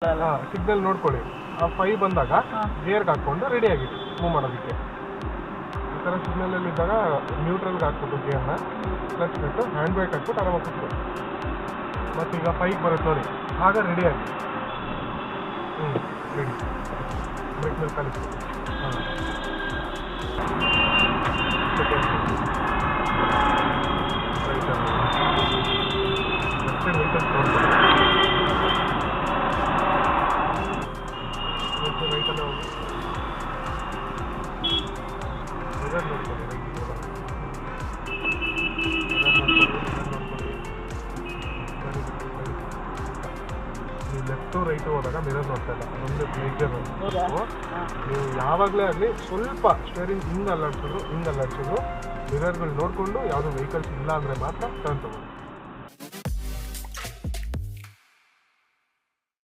Signal ನೋಡ್ಕೊಳ್ಳಿ. ಆ 5 ಬಂದಾಗ ಗೇರ್ಗೆ ಹಾಕ್ಕೊಂಡು ರೆಡಿ ಆಗಿದೆ ಮೂವ್ ಮಾಡೋದಕ್ಕೆ. ಈ ಥರ ಸಿಗ್ನಲಲ್ಲಿ ಇದ್ದಾಗ ನ್ಯೂಟ್ರಲ್ಗೆ ಹಾಕ್ಬಿಟ್ಟು ಗೇರ್ನ ಕ್ಲಚ್ ಬಿಟ್ಟು ಹ್ಯಾಂಡ್ ಬ್ರೇಕ್ ಹಾಕ್ಬಿಟ್ಟು ಆರಾಮಾಗಿ ಕೂತ್ಕೊಳ್ಳಿ. ಮತ್ತು ಈಗ 5 ಬರುತ್ತೆ ನೋಡಿ, ಆಗ ರೆಡಿ ಆಗಿ ರೆಡಿ ಬ್ರೇಕ್ ಮೇಲೆ ಕಲಿಸ್ತೀವಿ. ವೆಹಿಕಲ್ಸ್ ನೋಡ್ಕೊಳ್ಳಿ. ರೈತಲ್ಲೇ ಹೋಗಿ ಮಿರರ್ ನೋಡ್ಕೊಳ್ಳಿ. ನೀವು ಲೆಫ್ಟು ರೈಟು ಹೋದಾಗ ಮಿರರ್ ನೋಡ್ತಾ ಇಲ್ಲ, ಅದೊಂದು ಮೇಜರ್. ನೀವು ಯಾವಾಗಲೇ ಆಗಲಿ ಸ್ವಲ್ಪ ಸ್ಟೇರಿಂಗ್ ಹಿಂಗೆ ಅಲ್ಲಾಡ್ಸಿದ್ರು ಮಿರರ್ಗಳು ನೋಡಿಕೊಂಡು ಯಾವುದೋ ವೆಹಿಕಲ್ಸ್ ಇಲ್ಲ ಅಂದರೆ ಮಾತ್ರ ಟರ್ನ್ ತಗೊಳ್ಳಿ.